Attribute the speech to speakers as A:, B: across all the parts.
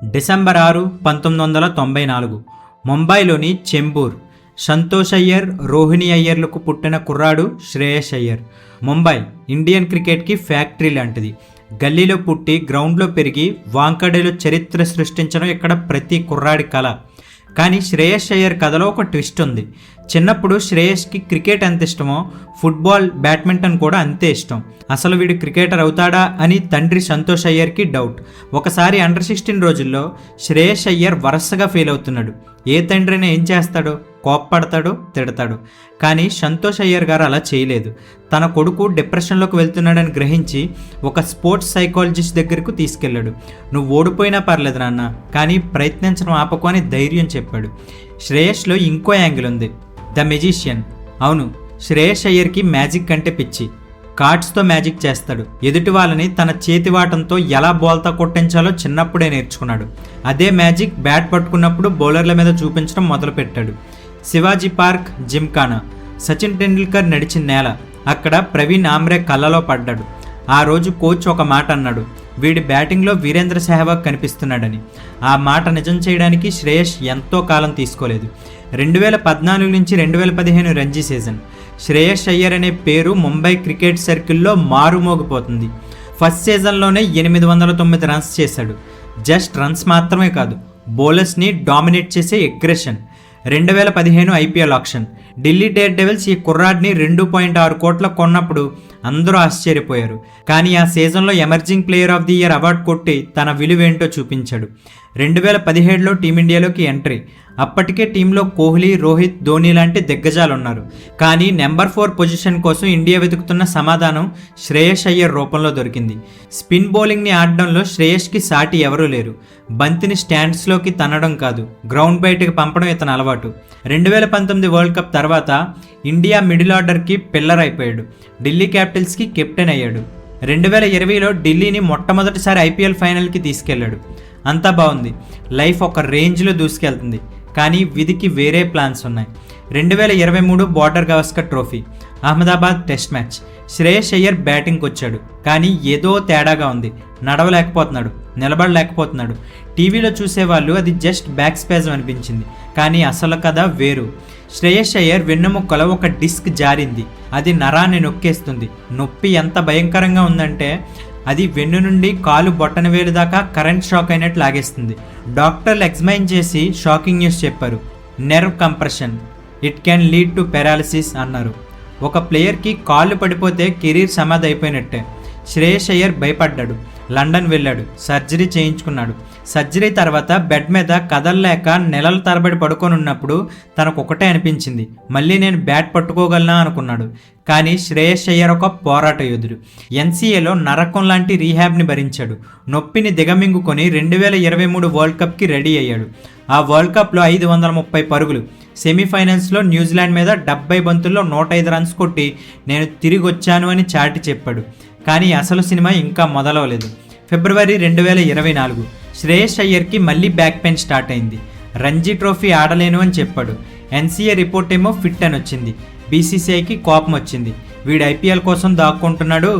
A: December 6, 1994 ముంబైలోని చెంబూర్. సంతోష్ అయ్యర్, రోహిణి అయ్యర్లకు పుట్టిన కుర్రాడు శ్రేయస్ అయ్యర్. ముంబై ఇండియన్ క్రికెట్కి ఫ్యాక్టరీ లాంటిది. గల్లీలో పుట్టి గ్రౌండ్లో పెరిగి వాంకడేలో చరిత్ర సృష్టించడం ఇక్కడ ప్రతి కుర్రాడి కళ. కానీ శ్రేయస్ అయ్యర్ కథలో ఒక ట్విస్ట్ ఉంది. చిన్నప్పుడు శ్రేయస్కి క్రికెట్ ఎంత ఇష్టమో ఫుట్బాల్, బ్యాడ్మింటన్ కూడా అంతే ఇష్టం. అసలు వీడు క్రికెటర్ అవుతాడా అని తండ్రి సంతోష్ అయ్యర్కి డౌట్. ఒకసారి అండర్-16 రోజుల్లో శ్రేయస్ అయ్యర్ వరుసగా ఫెయిల్ అవుతున్నాడు. ఏ తండ్రిని ఏం చేస్తాడో, కోప్పడతాడు, తిడతాడు. కానీ సంతోష్ అయ్యర్ గారు అలా చేయలేదు. తన కొడుకు డిప్రెషన్లోకి వెళ్తున్నాడని గ్రహించి ఒక స్పోర్ట్స్ సైకాలజిస్ట్ దగ్గరకు తీసుకెళ్ళాడు. నువ్వు ఓడిపోయినా పర్లేదు నాన్న, కానీ ప్రయత్నించడం ఆపకు అని ధైర్యం చెప్పాడు. శ్రేయస్లో ఇంకో యాంగిల్ ఉంది, ద మెజిషియన్. అవును, శ్రేయస్ అయ్యర్కి మ్యాజిక్ అంటే పిచ్చి. కార్డ్స్తో మ్యాజిక్ చేస్తాడు. ఎదుటి వాళ్ళని తన చేతివాటంతో ఎలా బోల్తా కొట్టించాలో చిన్నప్పుడే నేర్చుకున్నాడు. అదే మ్యాజిక్ బ్యాట్ పట్టుకున్నప్పుడు బౌలర్ల మీద చూపించడం మొదలుపెట్టాడు. శివాజీ పార్క్, జిమ్ఖానా, సచిన్ టెండూల్కర్ నడిచిన నేల. అక్కడ ప్రవీణ్ ఆమ్రే కళ్ళలో పడ్డాడు. ఆ రోజు కోచ్ ఒక మాట అన్నాడు, వీడి బ్యాటింగ్లో వీరేంద్ర సెహ్వాగ్ కనిపిస్తున్నాడని. ఆ మాట నిజం చేయడానికి శ్రేయస్ ఎంతో కాలం తీసుకోలేదు. 2014 నుంచి 2015 రంజీ సీజన్. శ్రేయస్ అయ్యర్ అనే పేరు ముంబై క్రికెట్ సర్కిల్లో మారుమోగిపోతుంది. ఫస్ట్ సీజన్లోనే 809 రన్స్ చేశాడు. జస్ట్ రన్స్ మాత్రమే కాదు, బౌలర్స్ని డామినేట్ చేసే aggression. 2015 IPL auction. Delhi Daredevils ఈ కుర్రాడిని 2.6 కోట్ల కొన్నప్పుడు అందరూ ఆశ్చర్యపోయారు. కానీ ఆ సీజన్లో emerging player of the year award కొట్టి తన విలువేంటో చూపించాడు. 2017లో టీమిండియాలోకి ఎంట్రీ. అప్పటికే టీంలో కోహ్లీ, రోహిత్, ధోని లాంటి దిగ్గజాలు ఉన్నారు. కానీ నెంబర్ 4 పొజిషన్ కోసం ఇండియా వెతుకుతున్న సమాధానం శ్రేయస్ అయ్యర్ రూపంలో దొరికింది. స్పిన్ బౌలింగ్ని ఆడడంలో శ్రేయస్కి సాటి ఎవరూ లేరు. బంతిని స్టాండ్స్లోకి తన్నడం కాదు, గ్రౌండ్ బయటకు పంపడం ఇతని అలవాటు. 2019 వరల్డ్ కప్ తర్వాత ఇండియా మిడిల్ ఆర్డర్కి పిల్లర్ అయిపోయాడు. ఢిల్లీ క్యాపిటల్స్కి కెప్టెన్ అయ్యాడు. 2020లో ఢిల్లీని మొట్టమొదటిసారి ఐపీఎల్ ఫైనల్కి తీసుకెళ్లాడు. అంతా బాగుంది, లైఫ్ ఒక రేంజ్లో దూసుకెళ్తుంది. కానీ విధికి వేరే ప్లాన్స్ ఉన్నాయి. 2023 Border Gavaskar trophy, Ahmedabad test match. Shreyas Iyer బ్యాటింగ్కి వచ్చాడు, కానీ ఏదో తేడాగా ఉంది. నడవలేకపోతున్నాడు, నిలబడలేకపోతున్నాడు. టీవీలో చూసేవాళ్ళు అది జస్ట్ బ్యాక్ స్పేజ్ అనిపించింది, కానీ అసలు కథ వేరు. శ్రేయస్ అయ్యర్ వెన్నుముక్కలో ఒక డిస్క్ జారింది. అది నరాన్ని నొక్కేస్తుంది. నొప్పి ఎంత భయంకరంగా ఉందంటే అది వెన్ను నుండి కాలు బొట్టన వేలు దాకా కరెంట్ షాక్ అయినట్టు లాగేస్తుంది. డాక్టర్లు ఎగ్జామైన్ చేసి షాకింగ్ న్యూస్ చెప్పారు, nerve compression, it can lead to paralysis అన్నారు. ఒక ప్లేయర్కి కాళ్ళు పడిపోతే కెరీర్ సమాధి అయిపోయినట్టే. శ్రేయస్ అయ్యర్ భయపడ్డాడు. లండన్ వెళ్ళాడు, సర్జరీ చేయించుకున్నాడు. సర్జరీ తర్వాత బెడ్ మీద కదలలేక నెలల తరబడి పడుకొని ఉన్నప్పుడు తనకు ఒకటే అనిపించింది, మళ్ళీ నేను బ్యాట్ పట్టుకోగలనా అనుకున్నాడు. కానీ శ్రేయస్ అయ్యర్ ఒక పోరాట యోధుడు. ఎన్సీఏలో నరకం లాంటి రీహాబ్ని భరించాడు. నొప్పిని దిగమింగుకొని 2023 వరల్డ్ కప్కి రెడీ అయ్యాడు. ఆ వరల్డ్ కప్లో 530 పరుగులు. సెమీఫైనల్స్లో న్యూజిలాండ్ మీద 70 బంతుల్లో 105 రన్స్ కొట్టి నేను తిరిగి వచ్చాను అని చాటి చెప్పాడు. కానీ అసలు సినిమా ఇంకా మొదలవలేదు. ఫిబ్రవరి 2024 శ్రేయస్ అయ్యర్కి మళ్ళీ బ్యాక్ పెయిన్ స్టార్ట్ అయింది. రంజీ ట్రోఫీ ఆడలేను అని చెప్పాడు. ఎన్సీఏ రిపోర్ట్ ఏమో ఫిట్ అని వచ్చింది. బీసీసీఐకి కోపం వచ్చింది. వీడు ఐపీఎల్ కోసం దాక్కుంటున్నాడు,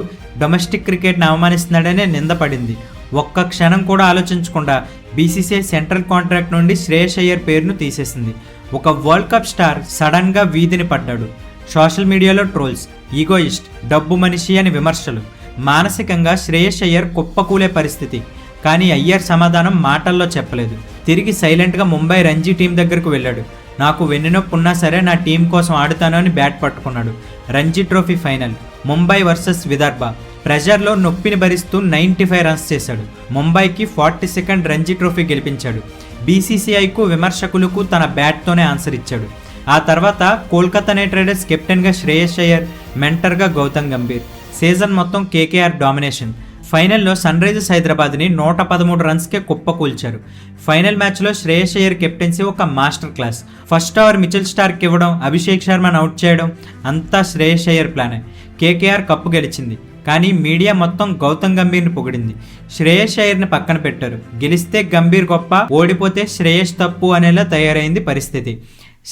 A: డొమెస్టిక్ క్రికెట్ని అవమానిస్తున్నాడనే నిందపడింది. ఒక్క క్షణం కూడా ఆలోచించకుండా బీసీసీఐ సెంట్రల్ కాంట్రాక్ట్ నుండి శ్రేయస్ అయ్యర్ పేరును తీసేసింది. ఒక వరల్డ్ కప్ స్టార్ సడన్గా వీధిని పడ్డాడు. సోషల్ మీడియాలో ట్రోల్స్, ఈగోయిస్ట్, డబ్బు మనిషి అని విమర్శలు. మానసికంగా శ్రేయస్ అయ్యర్ కుప్పకూలే పరిస్థితి. కానీ అయ్యర్ సమాధానం మాటల్లో చెప్పలేదు. తిరిగి సైలెంట్గా ముంబై రంజీ టీం దగ్గరకు వెళ్ళాడు. నాకు వెన్నునొప్పి ఉన్నా సరే నా టీం కోసం ఆడుతాను అని బ్యాట్ పట్టుకున్నాడు. Ranji trophy final, Mumbai versus Vidarbha. ప్రెజర్లో నొప్పిని భరిస్తూ 95 రన్స్ చేశాడు. ముంబైకి 42nd రంజీ ట్రోఫీ గెలిపించాడు. బీసీసీఐకు, విమర్శకులకు తన బ్యాట్తోనే ఆన్సర్ ఇచ్చాడు. ఆ తర్వాత కోల్కతా నైట్ రైడర్స్ కెప్టెన్గా శ్రేయస్ అయ్యర్, మెంటర్గా గౌతమ్ గంభీర్. సీజన్ మొత్తం కేకేఆర్ డామినేషన్. ఫైనల్లో సన్ రైజర్స్ హైదరాబాద్ని 113 రన్స్కే కుప్పకూల్చారు. ఫైనల్ మ్యాచ్లో శ్రేయస్ అయ్యర్ కెప్టెన్సీ ఒక master class. First over Mitchell Starc ఇవ్వడం, అభిషేక్ శర్మను అవుట్ చేయడం అంతా శ్రేయస్ అయ్యర్ ప్లానే. కేకేఆర్ కప్పు గెలిచింది. కానీ మీడియా మొత్తం గౌతమ్ గంభీర్ని పొగిడింది. శ్రేయస్ అయ్యర్ని పక్కన పెట్టారు. గెలిస్తే గంభీర్ గొప్ప, ఓడిపోతే శ్రేయస్ తప్పు అనేలా తయారైంది పరిస్థితి.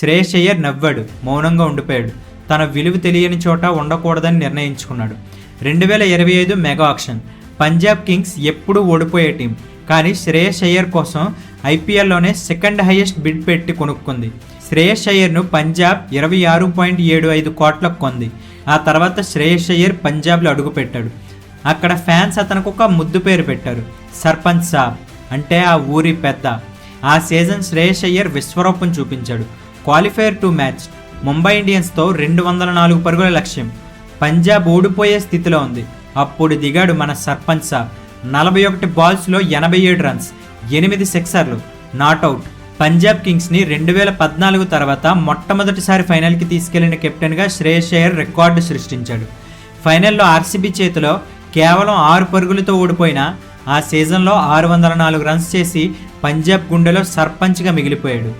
A: శ్రేయస్ అయ్యర్ నవ్వాడు, మౌనంగా ఉండిపోయాడు. తన విలువ తెలియని చోట ఉండకూడదని నిర్ణయించుకున్నాడు. 2025 మెగా ఆక్షన్. పంజాబ్ కింగ్స్ ఎప్పుడూ ఓడిపోయే టీం. కానీ శ్రేయస్ అయ్యర్ కోసం ఐపీఎల్లోనే సెకండ్ హైయెస్ట్ బిడ్ పెట్టి కొనుక్కుంది. శ్రేయస్ అయ్యర్ను పంజాబ్ 26.75 కోట్లకు కొంది. ఆ తర్వాత శ్రేయస్ అయ్యర్ పంజాబ్లో అడుగుపెట్టాడు. అక్కడ ఫ్యాన్స్ అతనికి ఒక ముద్దు పేరు పెట్టారు, సర్పంచ్ సాబ్, అంటే ఆ ఊరి పెద్ద. ఆ సీజన్ శ్రేయస్ అయ్యర్ విశ్వరూపం చూపించాడు. క్వాలిఫైయర్ 2 మ్యాచ్ ముంబై ఇండియన్స్తో 204 పరుగుల లక్ష్యం. పంజాబ్ ఓడిపోయే స్థితిలో ఉంది. అప్పుడు దిగాడు మన సర్పంచ్ సాబ్. 41 బాల్స్లో 87 రన్స్, 8 సిక్సర్లు, నాట్అవుట్. పంజాబ్ కింగ్స్ని 2014 తర్వాత మొట్టమొదటిసారి ఫైనల్కి తీసుకెళ్లిన కెప్టెన్గా శ్రేయస్ అయ్యర్ రికార్డు సృష్టించాడు. ఫైనల్లో ఆర్సీబీ చేతిలో కేవలం 6 పరుగులతో ఓడిపోయినా ఆ సీజన్లో 604 రన్స్ చేసి పంజాబ్ గుండెలో సర్పంచ్గా మిగిలిపోయాడు.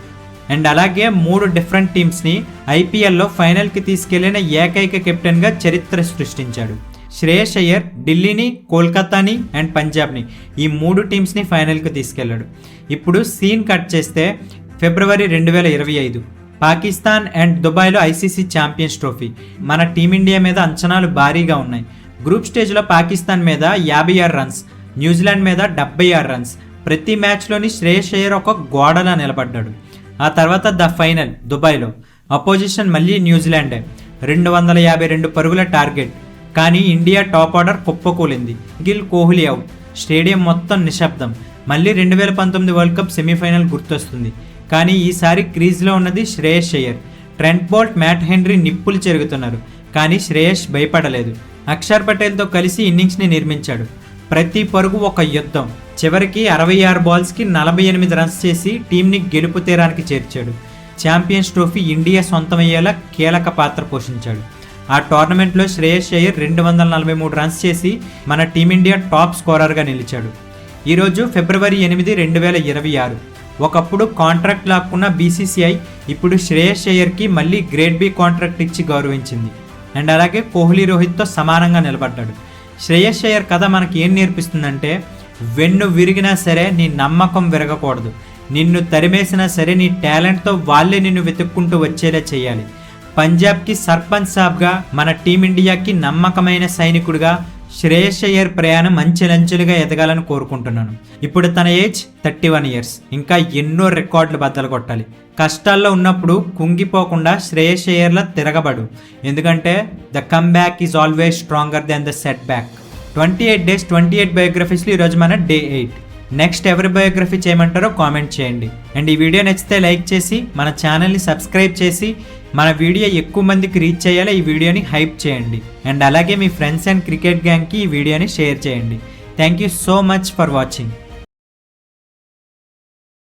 A: అండ్ అలాగే 3 డిఫరెంట్ టీమ్స్ని ఐపీఎల్లో ఫైనల్కి తీసుకెళ్లిన ఏకైక కెప్టెన్గా చరిత్ర సృష్టించాడు. శ్రేయస్ అయ్యర్ ఢిల్లీని, కోల్కతాని అండ్ పంజాబ్ని, ఈ 3 టీమ్స్ని ఫైనల్కి తీసుకెళ్లాడు. ఇప్పుడు సీన్ కట్ చేస్తే ఫిబ్రవరి 2025 పాకిస్తాన్ అండ్ దుబాయ్లో ఐసీసీ ఛాంపియన్స్ ట్రోఫీ. మన టీమిండియా మీద అంచనాలు భారీగా ఉన్నాయి. గ్రూప్ స్టేజ్లో పాకిస్తాన్ మీద 56 రన్స్, న్యూజిలాండ్ మీద 76 రన్స్. ప్రతి మ్యాచ్లోని శ్రేయస్ అయ్యర్ ఒక గోడలా నిలబడ్డాడు. ఆ తర్వాత ద ఫైనల్ దుబాయ్లో అపోజిషన్ మళ్ళీ న్యూజిలాండే. 252 పరుగుల టార్గెట్. కానీ ఇండియా టాప్ ఆర్డర్ కుప్పకూలింది. గిల్, కోహ్లీ అవుట్. స్టేడియం మొత్తం నిశ్శబ్దం. మళ్ళీ 2019 వరల్డ్ కప్ సెమీఫైనల్ గుర్తొస్తుంది. కానీ ఈసారి క్రీజ్లో ఉన్నది Shreyas Iyer. Trent Boult, Matt Henry నిప్పులు చెరుగుతున్నారు. కానీ శ్రేయస్ భయపడలేదు. అక్షర్ పటేల్తో కలిసి ఇన్నింగ్స్ని నిర్మించాడు. ప్రతి పరుగు ఒక యుద్ధం. చివరికి 66 బాల్స్కి 48 రన్స్ చేసి టీంని గెలుపు తీరానికి చేర్చాడు. ఛాంపియన్స్ ట్రోఫీ ఇండియా సొంతమయ్యేలా కీలక పాత్ర పోషించాడు. ఆ టోర్నమెంట్లో శ్రేయస్ అయ్యర్ 243 రన్స్ చేసి మన టీమిండియా టాప్ స్కోరర్గా నిలిచాడు. ఈరోజు ఫిబ్రవరి 8, 2026. ఒకప్పుడు కాంట్రాక్ట్ లాక్కున్న బీసీసీఐ ఇప్పుడు శ్రేయస్ అయ్యర్కి మళ్ళీ గ్రేడ్ బి కాంట్రాక్ట్ ఇచ్చి గౌరవించింది. అండ్ అలాగే కోహ్లీ, రోహిత్తో సమానంగా నిలబడ్డాడు. శ్రేయస్ అయ్యర్ కథ మనకి ఏం నేర్పిస్తుందంటే, వెన్ను విరిగినా సరే నీ నమ్మకం విరగకూడదు. నిన్ను తరిమేసినా సరే నీ టాలెంట్తో వాళ్ళే నిన్ను వెతుక్కుంటూ వచ్చేలా చేయాలి. పంజాబ్కి సర్పంచ్ సాబ్గా, మన టీమిండియాకి నమ్మకమైన సైనికుడిగా శ్రేయస్ అయ్యర్ ప్రయాణం అంచెలంచెలుగా ఎదగాలని కోరుకుంటున్నాను. ఇప్పుడు తన ఏజ్ 31 ఇయర్స్. ఇంకా ఎన్నో రికార్డులు బద్దలు కొట్టాలి. కష్టాల్లో ఉన్నప్పుడు కుంగిపోకుండా శ్రేయస్ అయ్యర్లా తిరగబడు. ఎందుకంటే the come back is always stronger then the set back. 28 days 28 బయోగ్రఫీస్లో ఈరోజు మన డే 8. నెక్స్ట్ ఎవరి బయోగ్రఫీ చేయమంటారో కామెంట్ చేయండి. అండ్ ఈ వీడియో నచ్చితే లైక్ చేసి మన ఛానల్ని సబ్స్క్రైబ్ చేసి మన వీడియో ఎక్కువ మందికి రీచ్ చేయాలి. ఈ వీడియోని హైప్ చేయండి. అండ్ అలాగే మీ ఫ్రెండ్స్ అండ్ క్రికెట్ గ్యాంగ్కి ఈ వీడియోని షేర్ చేయండి. Thank you so much for watching.